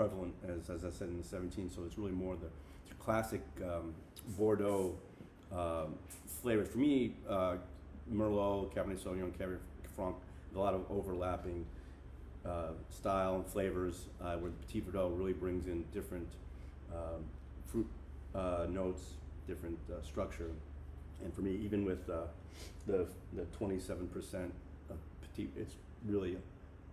prevalent as I said in the 17. So it's really more the classic Bordeaux flavors. For me, Merlot, Cabernet Sauvignon, Cabernet Franc, a lot of overlapping style and flavors, where the Petit Verdot really brings in different fruit notes, different structure. And for me, even with the 27% of Petit, it's really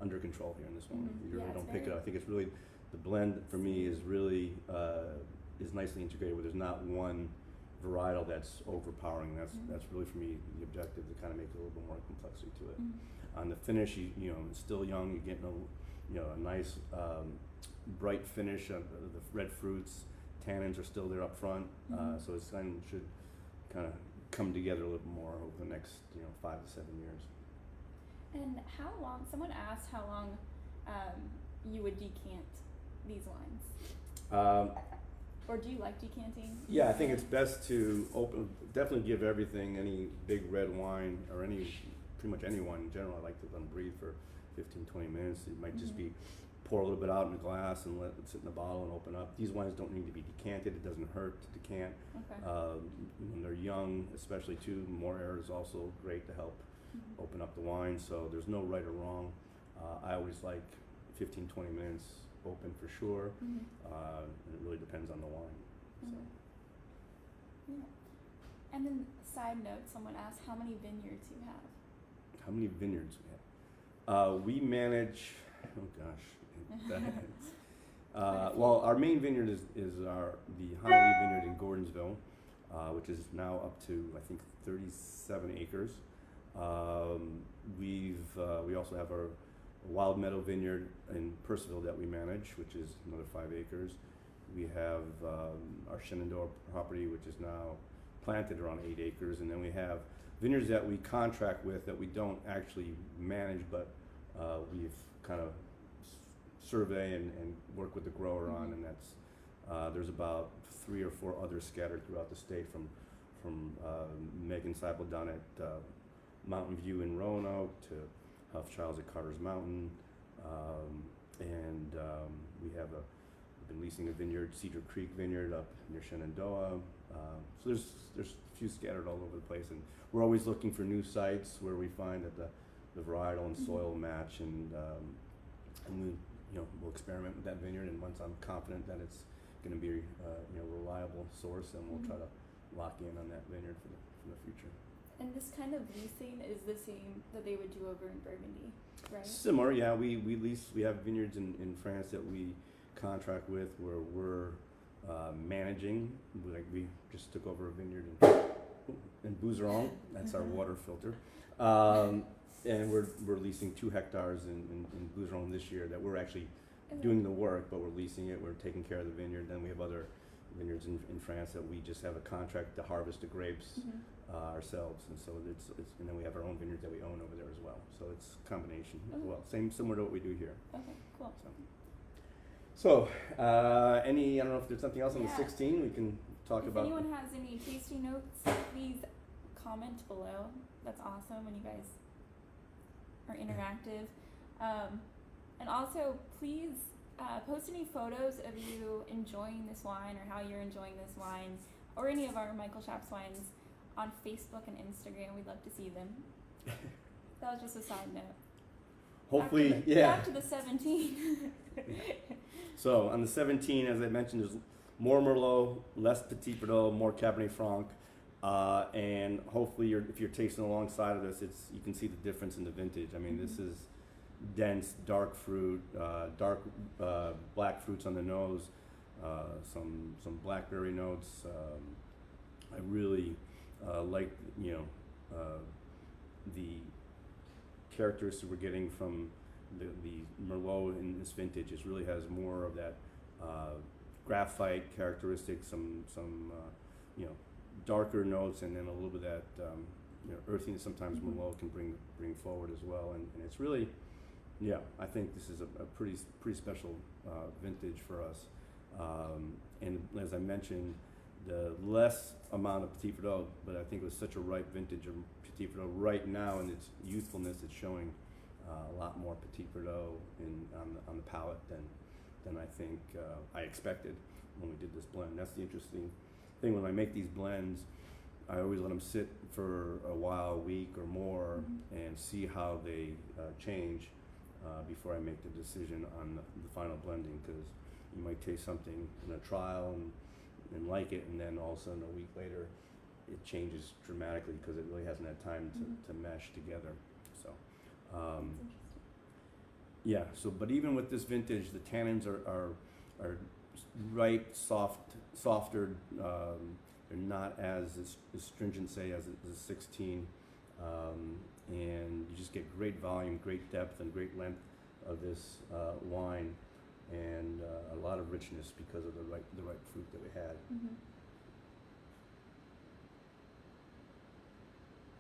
under control here in this one. Mm-hmm. You really don't pick it up. I think it's really, the blend for me is really is nicely integrated, where there's not one varietal that's overpowering. That's really for me the objective, to kind of make a little bit more complexity to it. On the finish, you know, it's still young. You're getting a nice bright finish of the red fruits. Tannins are still there up front, so it's should kind of come together a little bit more over the next 5 to 7 years. And how long? Someone asked how long you would decant these wines. Or do you like decanting? Yeah, I think it's best to definitely give everything, any big red wine or pretty much any wine in general, I like to let them breathe for 15, 20 minutes. It might just be pour a little bit out in a glass and let it sit in the bottle and open up. These wines don't need to be decanted. It doesn't hurt to decant. Okay. When they're young, especially too, more air is also great to help open up the wine. So there's no right or wrong. I always like 15, 20 minutes open for sure. And it really depends on the wine. So. Yeah. And then side note, someone asked how many vineyards you have. How many vineyards we have? We manage, oh gosh. Well, our main vineyard is the Honolulu Vineyard in Gordonsville, which is now up to, I think, 37 acres. We also have our Wild Meadow Vineyard in Percival that we manage, which is another 5 acres. We have our Shenandoah property, which is now planted around 8 acres, and then we have vineyards that we contract with that we don't actually manage, but we've kind of survey and work with the grower on, and that's there's about 3 or 4 others scattered throughout the state, from Megan Seipel down at Mountain View in Roanoke to Huff Childs at Carter's Mountain, and we have we've been leasing a vineyard, Cedar Creek Vineyard, up near Shenandoah. So there's a few scattered all over the place, and we're always looking for new sites where we find that the varietal and soil match, and we we'll experiment with that vineyard, and once I'm confident that it's going to be a reliable source, then we'll try to lock in on that vineyard for the future. And this kind of leasing is the same that they would do over in Burgundy, right? Similar, yeah. We lease. We have vineyards in France that we contract with, where we're managing. Like, we just took over a vineyard in Bouzeron. That's our water filter. And we're leasing 2 hectares in Bouzeron this year that we're actually doing the work, but we're leasing it. We're taking care of the vineyard. Then we have other vineyards in France that we just have a contract to harvest the grapes ourselves, and so it's and then we have our own vineyards that we own over there as well. So it's a combination as well. Similar to what we do here. Okay, cool. So I don't know if there's something else on the 16 we can talk about. If anyone has any tasting notes, please comment below. That's awesome when you guys are interactive. And also, please post any photos of you enjoying this wine, or how you're enjoying this wine, or any of our Michael Schaps wines on Facebook and Instagram. We'd love to see them. That was just a side note. Hopefully, back to the 17. So on the 17, as I mentioned, there's more Merlot, less Petit Verdot, more Cabernet Franc, and hopefully, if you're tasting alongside of this, you can see the difference in the vintage. I mean, this is dense, dark fruit, dark black fruits on the nose, some blackberry notes. I really like the characteristics we're getting from the Merlot in this vintage. It really has more of that graphite characteristic, some darker notes, and then a little bit of that earthiness sometimes Merlot can bring forward as well. And it's really, I think this is a pretty special vintage for us. And as I mentioned, the less amount of Petit Verdot, but I think it was such a ripe vintage of Petit Verdot right now in its youthfulness. It's showing a lot more Petit Verdot on the palate than than I think I expected when we did this blend. That's the interesting thing. When I make these blends, I always let them sit for a while, a week or more, and see how they change before I make the decision on the final blending, because you might taste something in a trial and like it, and then all of a sudden a week later it changes dramatically because it really hasn't had time to mesh together. So yeah, so but even with this vintage, the tannins are right, softer. They're not as astringent, say, as the 16, and you just get great volume, great depth, and great length of this wine, and a lot of richness because of the right fruit that we had.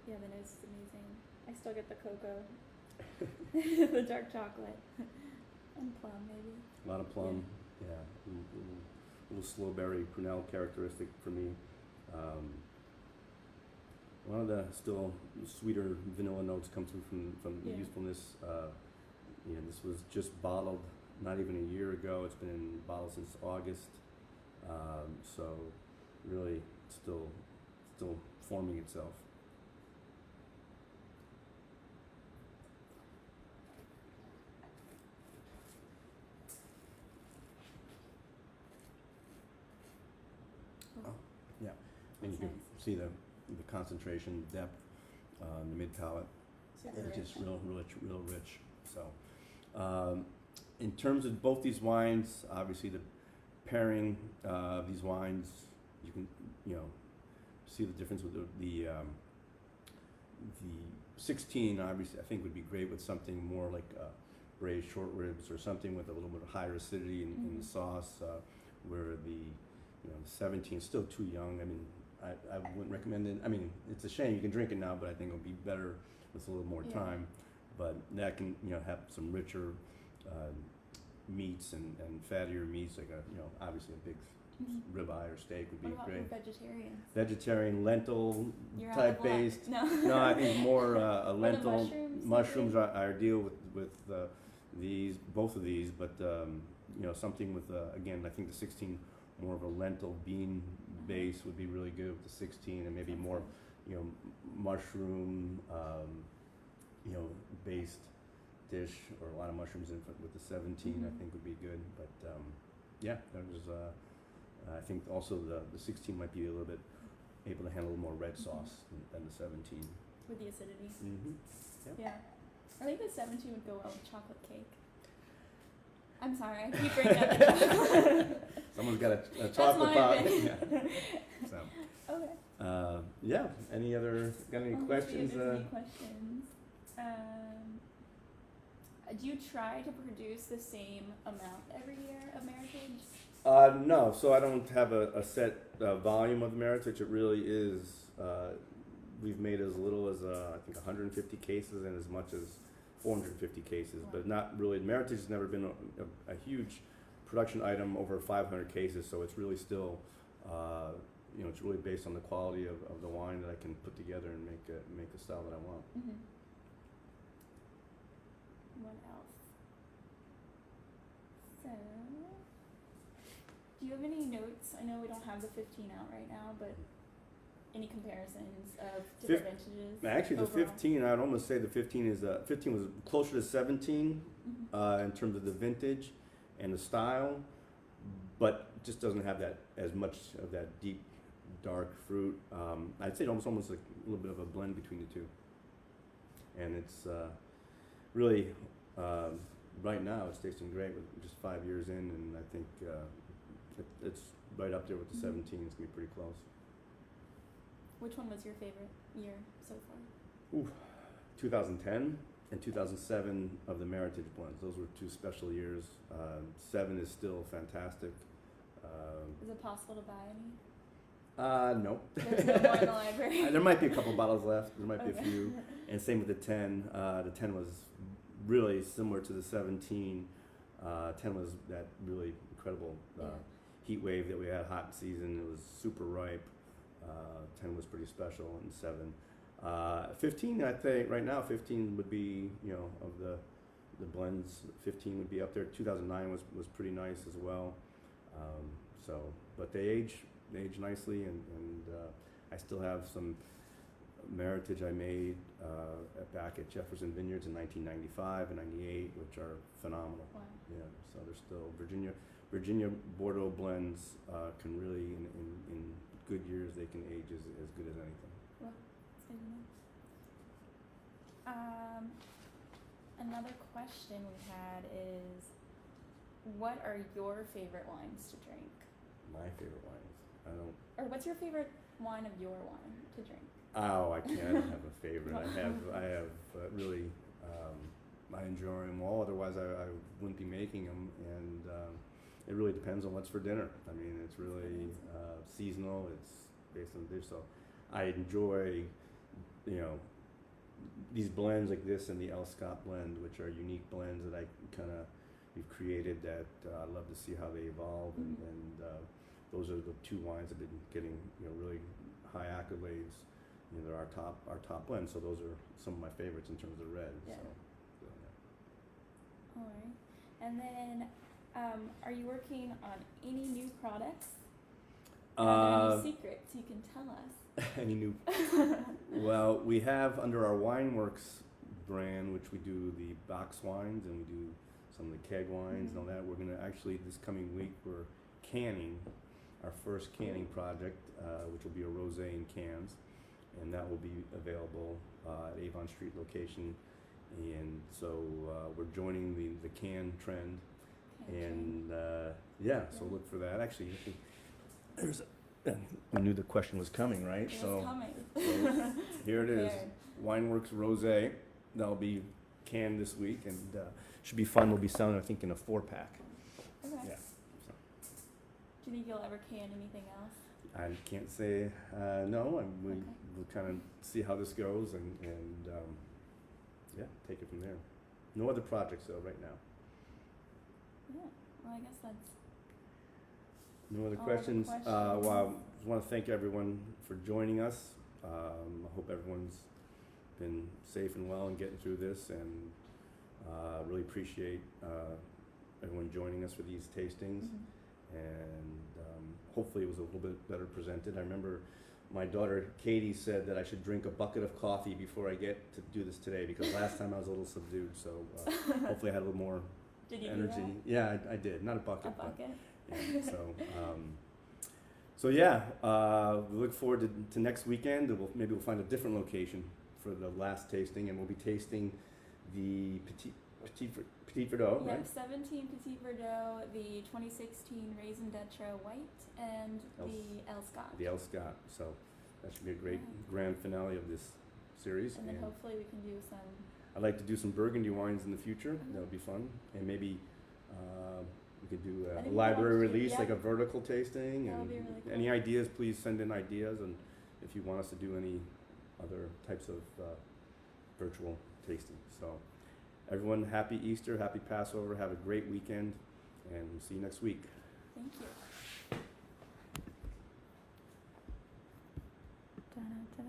Yeah, the nose is amazing. I still get the cocoa, the dark chocolate, and plum maybe. A lot of plum, yeah. Little slow berry prunelle characteristic for me. One of the still sweeter vanilla notes come through from the usefulness. This was just bottled not even a year ago. It's been in bottle since August, so really still forming itself. Yeah, and you can see the concentration, depth, the mid palate. It's just real rich. So, in terms of both these wines, obviously the pairing of these wines, you can see the difference with the 16. Obviously, I think would be great with something more like braised short ribs or something with a little bit of higher acidity in the sauce, where the 17 is still too young. I mean, I wouldn't recommend it. I mean, it's a shame you can drink it now, but I think it'll be better with a little more time. But that can have some richer meats and fattier meats, like obviously a big ribeye or steak would be what about great. for vegetarians? Vegetarian lentil You're type out of luck. based. No. I think more a What are lentil. mushrooms are ideal with these, both of these, but something with again, I think the 16 more of a lentil bean base would be really good with the 16, and maybe more mushroom based dish, or a lot of mushrooms in with the 17. I think would be good. But there's I think also the 16 might be a little bit able to handle more red sauce than the 17 with the acidity. Yep. Yeah, I think the 17 would go well with chocolate cake. I'm sorry, I keep bringing up the chocolate. Someone's got a chocolate pot. So. Okay. Any other? Got any questions? Any questions? Do you try to produce the same amount every year of Meritage? No. So I don't have a set volume of Meritage. It really is. We've made as little as I think 150 cases and as much as 450 cases, but not really. Meritage has never been a huge production item over 500 cases, so it's really still, it's really based on the quality of the wine that I can put together and make the style that I want. What else? So, do you have any notes? I know we don't have the 15 out right now, but any comparisons of different vintages? Actually, the overall? 15, I'd almost say the 15 was closer to 17 in terms of the vintage and the style, but just doesn't have that as much of that deep, dark fruit. I'd say almost like a little bit of a blend between the two. And it's really, right now it's tasting great with just 5 years in, and I think it's right up there with the 17. It's going to be pretty close. Which one was your favorite year so far? 2010 and 2007 of the Meritage blends. Those were two special years. 7 is still fantastic. Is it possible to buy any? No. There's no more in the library. There might be a couple bottles left. There might be a few. And same with the 10. The 10 was really similar to the 17. 10 was that really incredible heat wave that we had, hot season. It was super ripe. 10 was pretty special, and 7. 15, I think right now 15 would be, of the blends, 15 would be up there. 2009 was pretty nice as well. So, but they age nicely, and I still have some Meritage I made back at Jefferson Vineyards in 1995 and 98, which are phenomenal. Wow. Yeah, so they're still Virginia Bordeaux blends can really, in good years, they can age as good as anything. Well, that's good to know. Another question we had is, what are your favorite wines to drink? My favorite wines. I don't. Or what's your favorite wine of your wine to drink? Oh, I don't have a favorite. I have really. I enjoy them all. Otherwise, I wouldn't be making them. And it really depends on what's for dinner. I mean, it's really seasonal. It's based on the dish. So I enjoy, these blends like this and the El Scott blend, which are unique blends that we've created that I love to see how they evolve. And those are the two wines that have been getting really high accolades. They're our top blends. So those are some of my favorites in terms of red. Yeah. So yeah. All right. And then, are you working on any new products? Are there any secrets you can tell us? Any new? Well, we have under our Wineworks brand, which we do the box wines and we do some of the keg wines and all that. We're going to actually, this coming week, we're canning our first canning project, which will be a rosé in cans, and that will be available at Avon Street location. And so we're joining the can trend, and so look for that. Actually, I knew the question was coming, right? It so was coming. So here it is, Prepared. Wineworks Rosé. That'll be canned this week, and should be fun. We'll be selling, I think, in a 4-pack. Okay. Yeah. So. Do you think you'll ever can anything else? I can't say no. We'll kind of see how this goes, and take it from there. No other projects though right now. Yeah. Well, I guess that's. No other All questions. other Well, I just want to thank everyone for joining us. I hope everyone's been safe and well and getting through this, and really appreciate everyone joining us for these tastings. And hopefully it was a little bit better presented. I remember my daughter Katie said that I should drink a bucket of coffee before I get to do this today, because last time I was a little subdued. So hopefully I had a little more Did you energy. do that? Yeah, I did. Not a bucket. A bucket? But, yeah, we look forward to next weekend. Maybe we'll find a different location for the last tasting, and we'll be tasting the Petit Verdot, Yeah, right? 17 Petit Verdot, the 2016 Raisin Dutra White, and the El Scott. The El Scott. So that should be a great grand finale of this series. And then hopefully we can do some. I'd like to do some Burgundy wines in the future. That would be fun. And maybe we could do I a think library we actually- release, yeah. like a vertical tasting. That And would be really cool. any ideas, please send in ideas. And if you want us to do any other types of virtual tasting. So everyone, happy Easter, happy Passover. Have a great weekend, and we'll see you next week. Thank you.